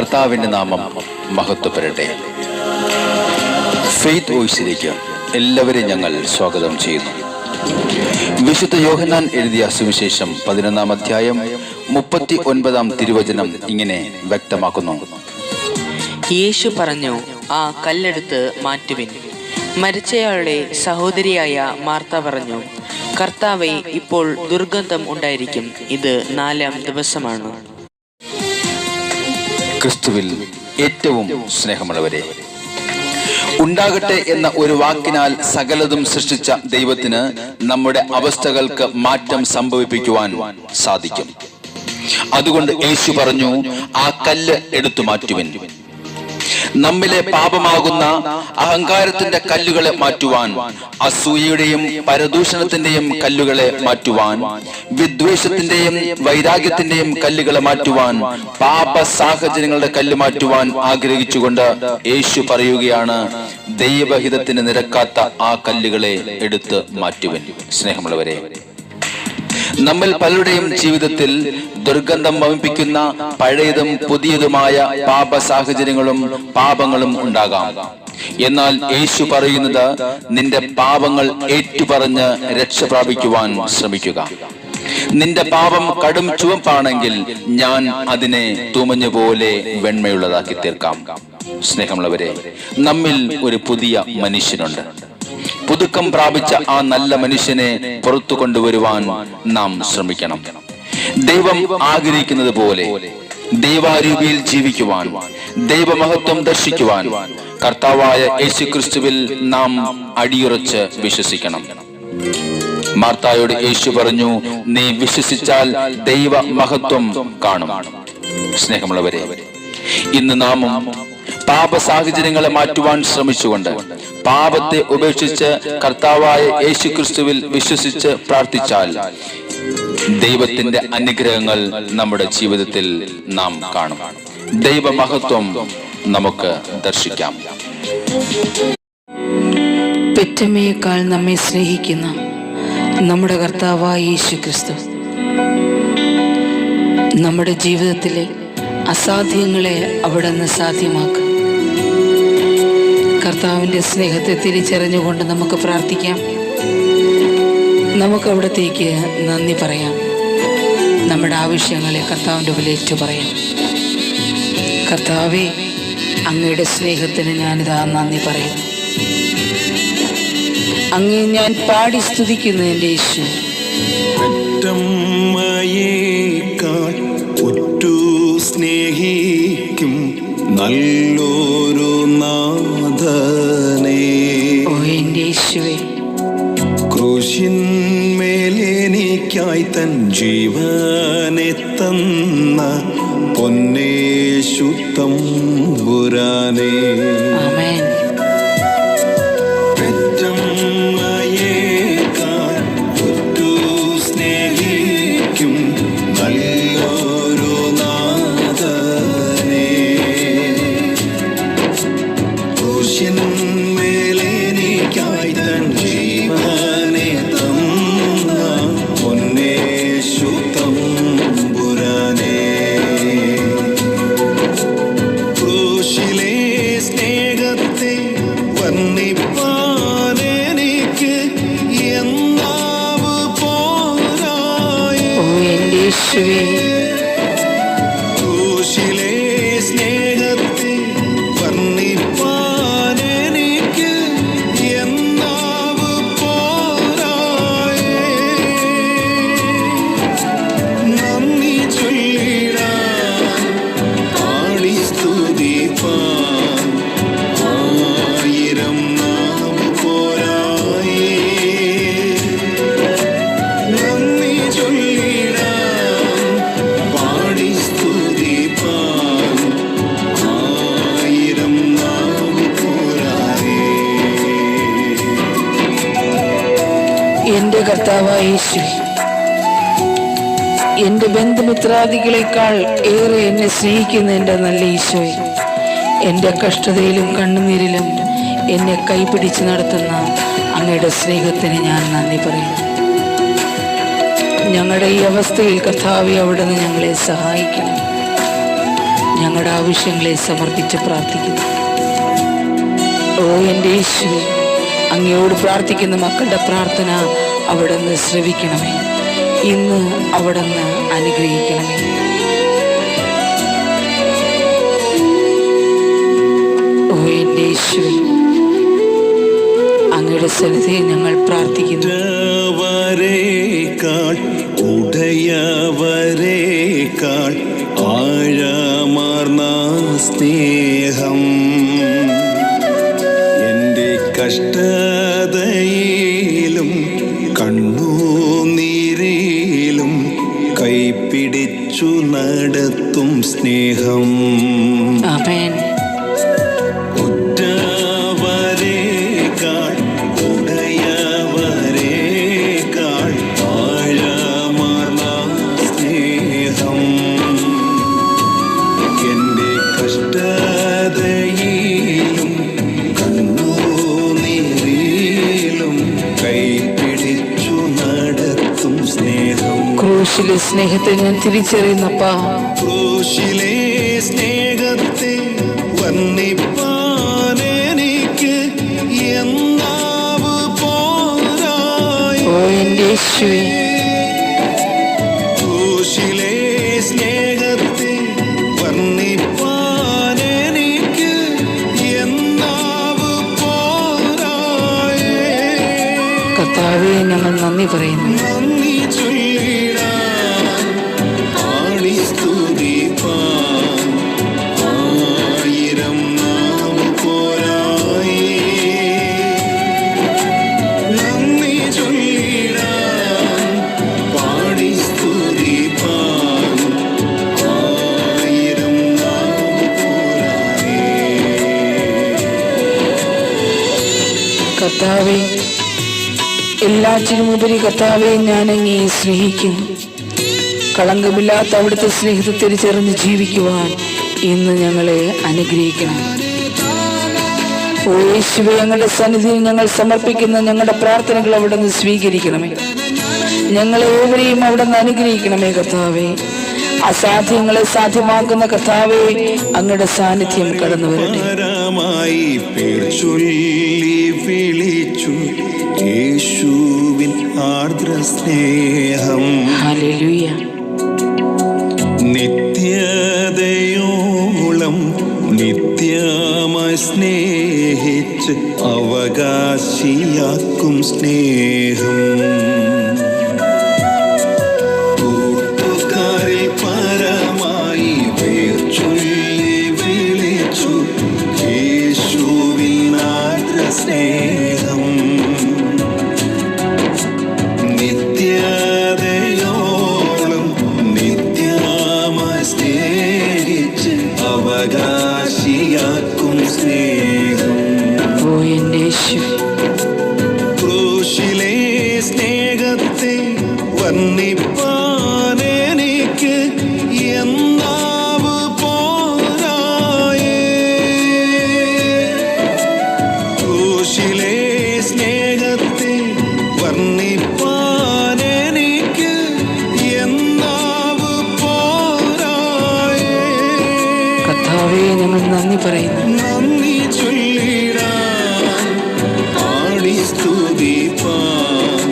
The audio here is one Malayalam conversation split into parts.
കർത്താവിൻ്റെ നാമം മഹത്വപ്പെടട്ടെ. ഫെയ്ത്ത് വോയിസിലേക്ക് എല്ലാവരെയും ഞങ്ങൾ സ്വാഗതം ചെയ്യുന്നു. വിശുദ്ധ യോഹന്നാൻ എഴുതിയ സുവിശേഷം 11-ാം അധ്യായം 39-ാം തിരുവചനം ഇങ്ങനെ വ്യക്തമാക്കുന്നു: യേശു പറഞ്ഞു, ആ കല്ലെടുത്ത് മാറ്റുവിൻ. മരിച്ചയാളുടെ സഹോദരിയായ മാർത്ത പറഞ്ഞു, കർത്താവേ, ഇപ്പോൾ ദുർഗന്ധം ഉണ്ടായിരിക്കും, ഇത് 4-ാം ദിവസമാണ്. ക്രിസ്തുവിൽ ഏറ്റവും സ്നേഹമുള്ളവരെ, ഉണ്ടാകട്ടെ എന്ന ഒരു വാക്കിനാൽ സകലതും സൃഷ്ടിച്ച ദൈവത്തിന് നമ്മുടെ അവസ്ഥകൾക്ക് മാറ്റം സംഭവിപ്പിക്കുവാൻ സാധിക്കും. അതുകൊണ്ട് യേശു പറഞ്ഞു, ആ കല്ല് എടുത്തു മാറ്റുവിൻ. നമ്മിലെ പാപമാകുന്ന അഹങ്കാരത്തിന്റെ കല്ലുകളെ മാറ്റുവാൻ, അസൂയയുടെയും പരദൂഷണത്തിന്റെയും കല്ലുകളെ മാറ്റുവാൻ, വിദ്വേഷത്തിന്റെയും വൈരാഗ്യത്തിന്റെയും കല്ലുകളെ മാറ്റുവാൻ, പാപ സാഹചര്യങ്ങളുടെ കല്ല് മാറ്റുവാൻ ആഗ്രഹിച്ചുകൊണ്ട് യേശു പറയുകയാണ്, ദൈവഹിതത്തിന് നിരക്കാത്ത ആ കല്ലുകളെ എടുത്ത് മാറ്റുവിൻ. സ്നേഹമുള്ളവരെ, നമ്മൾ പലരുടെയും ജീവിതത്തിൽ ദുർഗന്ധം വമിപ്പിക്കുന്ന പഴയതും പുതിയതുമായ പാപ സാഹചര്യങ്ങളും പാപങ്ങളും ഉണ്ടാകാം. എന്നാൽ യേശു പറയുന്നത്, നിന്റെ പാപങ്ങൾ ഏറ്റുപറഞ്ഞ് രക്ഷ പ്രാപിക്കുവാൻ ശ്രമിക്കുക. നിന്റെ പാപം കടും ചുവപ്പാണെങ്കിൽ ഞാൻ അതിനെ തുമഞ്ഞുപോലെ വെണ്മയുള്ളതാക്കി തീർക്കാം. സ്നേഹമുള്ളവരെ, നമ്മിൽ ഒരു പുതിയ മനുഷ്യനുണ്ട്. പുതുക്കം പ്രാപിച്ച ആ നല്ല മനുഷ്യനെ പുറത്തു കൊണ്ടുവരുവാൻ നാം ശ്രമിക്കണം. ദൈവം ആഗ്രഹിക്കുന്നത് പോലെ ദൈവാരൂപിയിൽ ജീവിക്കുവാൻ, ദൈവമഹത്വം ദർശിക്കുവാൻ കർത്താവായ യേശുക്രിസ്തുവിൽ നാം അടിയുറച്ച് വിശ്വസിക്കണം. മാർത്തായോട് യേശു പറഞ്ഞു, നീ വിശ്വസിച്ചാൽ ദൈവ മഹത്വം കാണും. സ്നേഹമുള്ളവരെ, ഇന്ന് നാമും പാപ സാഹചര്യങ്ങളെ മാറ്റുവാൻ ശ്രമിച്ചുകൊണ്ട് പാപത്തെ ഉപേക്ഷിച്ച് കർത്താവായ യേശുക്രിസ്തുവിൽ വിശ്വസിച്ച് പ്രാർത്ഥിച്ചാൽ ദൈവത്തിന്റെ അനുഗ്രഹങ്ങൾ നമ്മുടെ ജീവിതത്തിൽ നാം കാണും. ദൈവമഹത്വം നമുക്ക് ദർശിക്കാം. പെറ്റമ്മയേക്കാൾ നമ്മെ സ്നേഹിക്കുന്ന നമ്മുടെ കർത്താവായ യേശുക്രിസ്തു നമ്മുടെ ജീവിതത്തിലെ അസാധ്യങ്ങളെ അവിടുന്ന് സാധ്യമാക്കും. കർത്താവിൻ്റെ സ്നേഹത്തെ തിരിച്ചറിഞ്ഞുകൊണ്ട് നമുക്ക് പ്രാർത്ഥിക്കാം. നമുക്ക് അവിടത്തേക്ക് നന്ദി പറയാം. നമ്മുടെ ആവശ്യങ്ങളെ കർത്താവിൻ്റെ വിലയേറ്റു പറയാം. കർത്താവേ, അങ്ങയുടെ സ്നേഹത്തിന് ഞാനിതാ നന്ദി പറയുന്നു. അങ്ങേ ഞാൻ പാടി സ്തുതിക്കുന്നു എൻ്റെ യേശു. സ്നേഹിക്കും നല്ലൊരു നാഥനേ, ഓ എൻ്റെ യേശുവേ, ക്രൂശിന്മേലെനിക്കായി തൻ ജീവനെ തന്ന പൊന്നേശു തമ്പുരാനേ. ആമേൻ. ക്രൂശിലെ സ്നേഹത്തെ വർണ്ണിപ്പാൻ എനിക്ക് എന്നാവ് പോരായേ. നന്ദി ചൊല്ലിടാൻ പാടി സ്തുതിപ്പാൻ ആയിരം നാവ് പോരായേ. നന്ദി ചൊല്ലിടാൻ എൻ്റെ കർത്താവായ യേശു, എൻ്റെ ബന്ധുമിത്രാദികളെക്കാൾ ഏറെ എന്നെ സ്നേഹിക്കുന്ന എൻ്റെ നല്ല ഈശോയെ, എൻ്റെ കഷ്ടതയിലും കണ്ണുനീരിലും എന്നെ കൈപിടിച്ച് നടത്തുന്ന അങ്ങയുടെ സ്നേഹത്തിന് ഞാൻ നന്ദി പറയുന്നു. ഞങ്ങളുടെ ഈ അവസ്ഥയിൽ കർത്താവേ, അവിടുന്ന് ഞങ്ങളെ സഹായിക്കണം. ഞങ്ങളുടെ ആവശ്യങ്ങളെ സമർപ്പിച്ച് പ്രാർത്ഥിക്കുന്നു. ഓ എൻ്റെ യേശുവേ, അങ്ങയോട് പ്രാർത്ഥിക്കുന്ന മക്കളുടെ പ്രാർത്ഥന അവിടുന്ന് ശ്രവിക്കണമേ. ഇന്ന് അവിടുന്ന് അനുഗ്രഹിക്കണമേ. ഓ എൻ്റെ യേശുവേ, അങ്ങയുടെ സന്നിധിയിൽ ഞങ്ങൾ പ്രാർത്ഥിക്കുന്നു. ഉടയവരേക്കാൾ ആഴമാർന്ന സ്നേഹം എൻ്റെ കഷ്ടതയിലും കണ്ണുനീരിലും കൈപിടിച്ചു നടത്തും സ്നേഹം. ആമേൻ. ക്രൂശിലെ സ്നേഹത്തെ ഞാൻ തിരിച്ചറിയുന്നപ്പാ. ക്രൂശിലെ സ്നേഹത്തെ വർണ്ണിപ്പാൻ എനിക്ക് എന്നാവ് പോരായി. ഓ എൻ്റെ യേശുവേ, ക്രൂശിലെ സ്നേഹത്തെ വർണ്ണിപ്പാൻ എനിക്ക് എന്നാവ് പോരായി. കർത്താവേ, ഞങ്ങൾ നന്ദി പറയുന്നു. നന്ദി ചൊല്ലിടാൻ പാടി സ്തുതിപ്പാൻ ആയിരം നാവ് പോരായി. നന്ദി ചൊല്ലിടാൻ പാടി സ്തുതിപ്പാൻ ആയിരം നാവ് പോരായി. കർത്താവേ, എല്ലാറ്റിനുമുപരി കർത്താവെ, ഞാൻ അങ്ങയെ സ്നേഹിക്കുന്നു. കളങ്കമില്ലാത്ത അവിടുത്തെ സ്നേഹത്തെ തിരിച്ചറിഞ്ഞ് ജീവിക്കുവാൻ ഇന്ന് ഞങ്ങളെ അനുഗ്രഹിക്കണം. ഓ യേശുവേ, ഞങ്ങളുടെ സന്നിധിയിൽ ഞങ്ങൾ സമർപ്പിക്കുന്ന ഞങ്ങളുടെ പ്രാർത്ഥനകൾ അവിടുന്ന് സ്വീകരിക്കണമേ. ഞങ്ങളെ ഏവരെയും അവിടുന്ന് അനുഗ്രഹിക്കണമേ കർത്താവേ. അസാധ്യങ്ങളെ സാധ്യമാക്കുന്ന കർത്താവേ, അങ്ങയുടെ സാന്നിധ്യം കടന്നു വരട്ടെ. പരമായി പേർ ചൊല്ലി വിളിച്ചു യേശുവിൻ ആർദ്ര സ്നേഹം. ഹല്ലേലൂയ. നിത്യതയോളം നിത്യമായി സ്നേഹിച്ച് അവകാശിയാക്കും സ്നേഹം. കൂട്ടുകാരിൽ പരമായി പേർ ചൊല്ലി വിളിച്ചു യേശുവിൻ ആർദ്ര സ്നേഹം. നിത്യതയോളം നിത്യമായി സ്നേഹിച്ച് അവകാശിയാക്കും സ്നേഹം. ഓ എൻ്റെ യേശുവേ, ക്രൂശിലെ സ്നേഹത്തെ വർണ്ണിപ്പാൻ എനിക്ക് എന്നാവ് പോരായി. ക്രൂശിലെ സ്നേഹത്തെ വർണ്ണിപ്പാൻ എനിക്ക് എന്നാവ് പോരായി. കർത്താവേ, ഞങ്ങൾ നന്ദി പറയുന്നു. നന്ദി ചൊല്ലിടാൻ പാടി സ്തുതിപ്പാൻ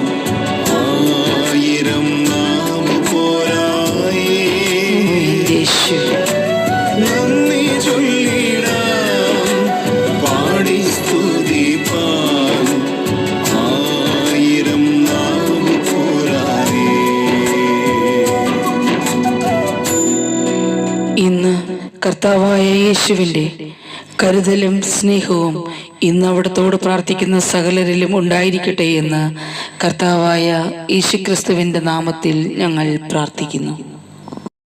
ആയിരം നാവ് പോരായി. യേശുവേ, നന്ദി ചൊല്ലിടാൻ പാടി സ്തുതിപ്പാൻ ആയിരം നാവ് പോരായി. ഇന്ന് കർത്താവായ യേശുവിൻ്റെ കരുതലും സ്നേഹവും ഇന്ന് അവിടത്തോട് പ്രാർത്ഥിക്കുന്ന സകലരിലും ഉണ്ടായിരിക്കട്ടെ എന്ന് കർത്താവായ യേശുക്രിസ്തുവിൻ്റെ നാമത്തിൽ ഞങ്ങൾ പ്രാർത്ഥിക്കുന്നു.